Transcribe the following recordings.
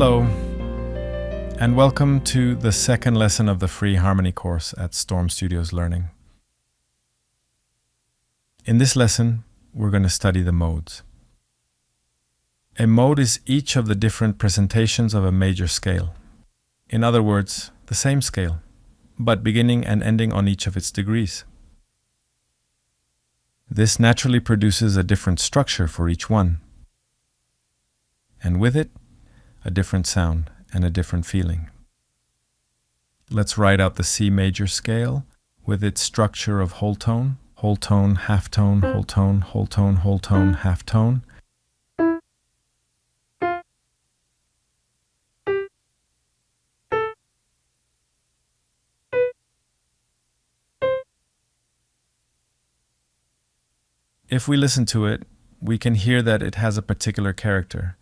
Hello, and welcome to the second lesson of the free harmony course at Storm Studios Learning. In this lesson, we're going to study the modes. A mode is each of the different presentations of a major scale. In other words, the same scale, but beginning and ending on each of its degrees. This naturally produces a different structure for each one, and with it, a different sound and a different feeling. Let's write out the C major scale with its structure of whole tone, half tone, whole tone, whole tone, half tone. If we listen to it, we can hear that it has a particular character.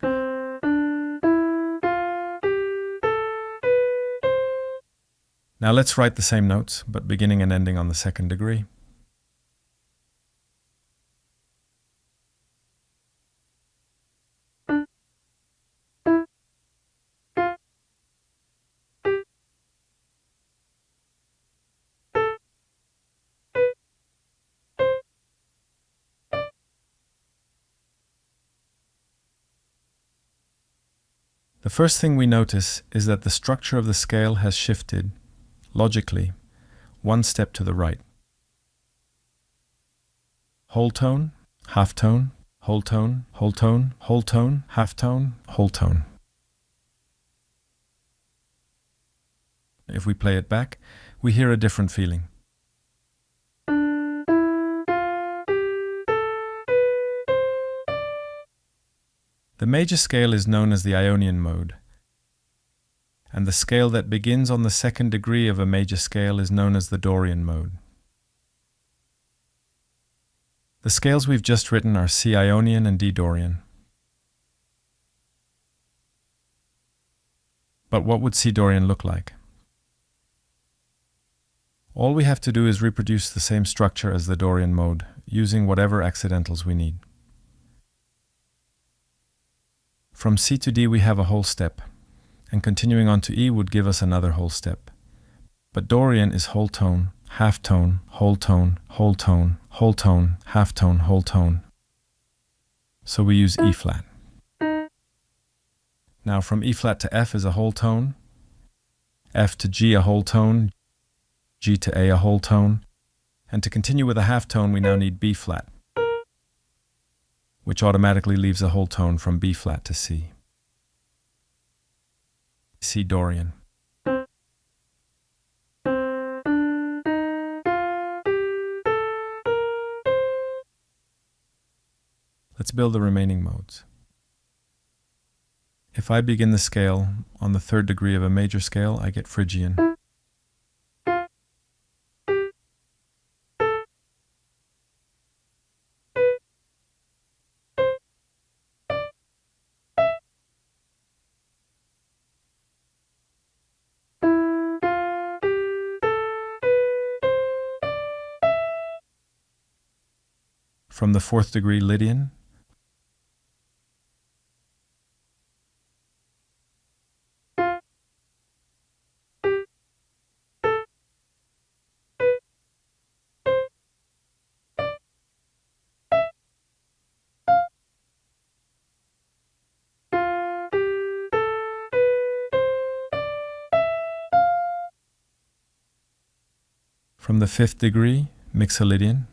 Now let's write the same notes, but beginning and ending on the second degree. The first thing we notice is that the structure of the scale has shifted, logically, one step to the right. Whole tone, half tone, whole tone, half tone, whole tone. If we play it back, we hear a different feeling. The major scale is known as the Ionian mode, and the scale that begins on the second degree of a major scale is known as the Dorian mode. The scales we've just written are C Ionian and D Dorian. But what would C Dorian look like? All we have to do is reproduce the same structure as the Dorian mode, using whatever accidentals we need. From C to D we have a whole step, and continuing on to E would give us another whole step. But Dorian is whole tone, half tone, whole tone, half tone, whole tone. So we use E flat. Now from E flat to F is a whole tone, F to G a whole tone, G to A a whole tone, and to continue with a half tone we now need B flat, which automatically leaves a whole tone from B flat to C. C Dorian. Let's build the remaining modes. If I begin the scale on the third degree of a major scale, I get Phrygian. From the fourth degree, Lydian. From the fifth degree, Mixolydian.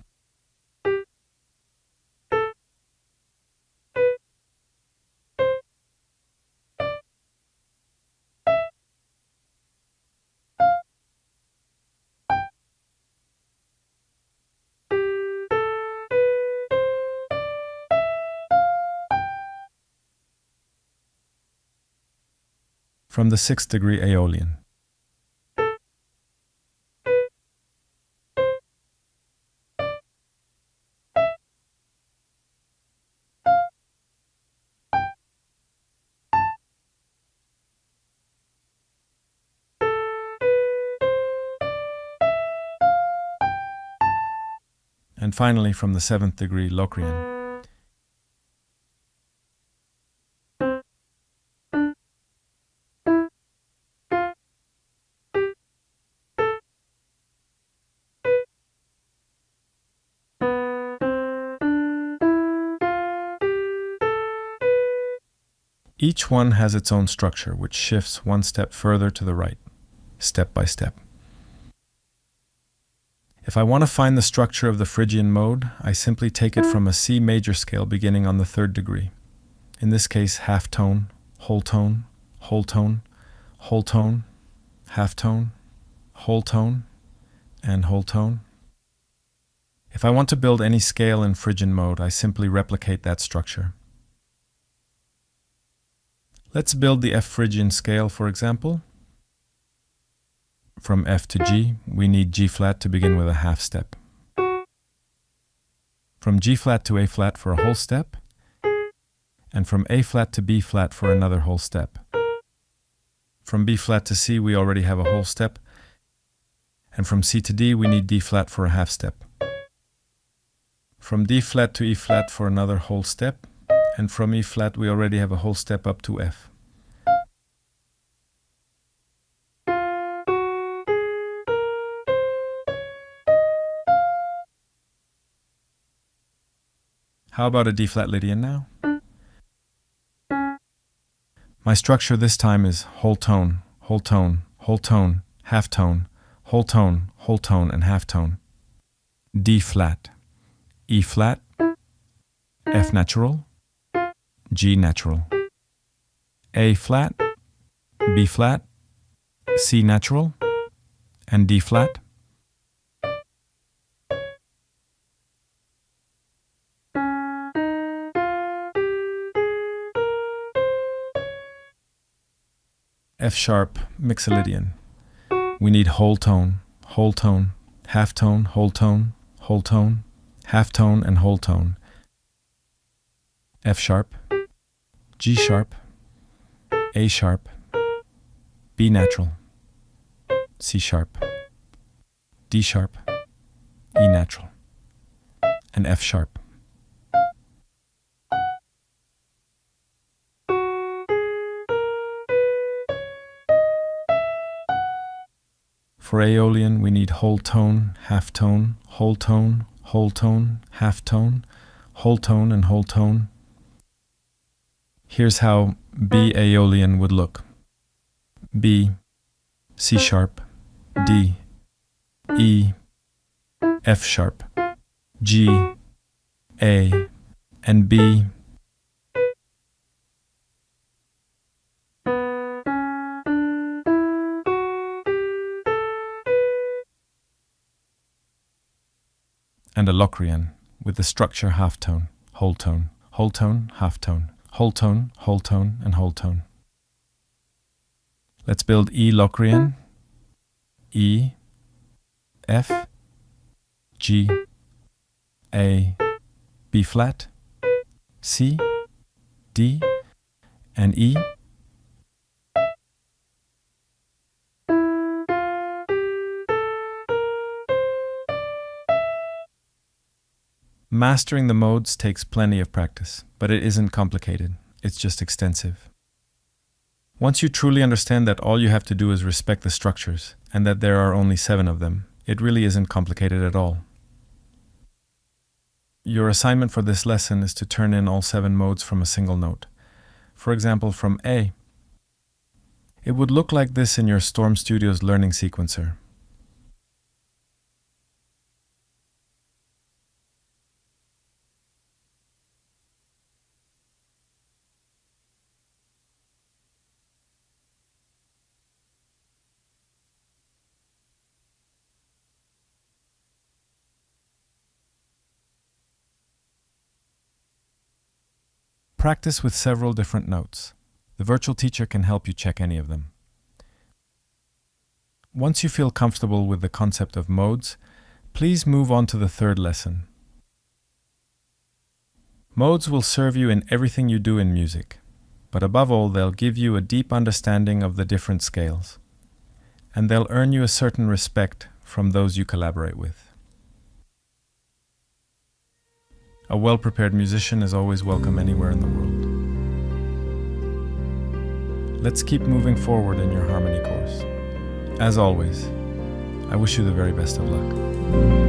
From the sixth degree, Aeolian. And finally, from the seventh degree, Locrian. Each one has its own structure, which shifts one step further to the right, step by step. If I want to find the structure of the Phrygian mode, I simply take it from a C major scale beginning on the 3rd degree. In this case, half tone, whole tone, whole tone, whole tone, half tone, whole tone, and whole tone. If I want to build any scale in Phrygian mode, I simply replicate that structure. Let's build the F Phrygian scale, for example. From F to G, we need G flat to begin with a half step. From G flat to A flat for a whole step, and from A flat to B flat for another whole step. From B flat to C, we already have a whole step, and from C to D, we need D flat for a half step. From D flat to E flat for another whole step, and from E flat, we already have a whole step up to F. How about a D flat Lydian now? My structure this time is whole tone, whole tone, whole tone, half tone, whole tone, whole tone, and half tone. D flat, E flat, F natural, G natural, A flat, B flat, C natural, and D flat. F sharp, Mixolydian. We need whole tone, half tone, whole tone, half tone, and whole tone. F sharp, G sharp, A sharp, B natural, C sharp, D sharp, E natural, and F sharp. For Aeolian, we need whole tone, half tone, half tone, whole tone, and whole tone. Here's how B Aeolian would look. B, C sharp, D, E, F sharp, G, A, and B. And a Locrian with the structure half tone, half tone, whole tone, and whole tone. Let's build E Locrian, E, F, G, A, B flat, C, D, and E. Mastering the modes takes plenty of practice, but it isn't complicated, it's just extensive. Once you truly understand that all you have to do is respect the structures, and that there are only 7 of them, it really isn't complicated at all. Your assignment for this lesson is to turn in all 7 modes from a single note. For example, from A. It would look like this in your Storm Studios learning sequencer. Practice with several different notes. The virtual teacher can help you check any of them. Once you feel comfortable with the concept of modes, please move on to the 3rd lesson. Modes will serve you in everything you do in music, but above all, they'll give you a deep understanding of the different scales, and they'll earn you a certain respect from those you collaborate with. A well-prepared musician is always welcome anywhere in the world. Let's keep moving forward in your harmony course. As always, I wish you the very best of luck.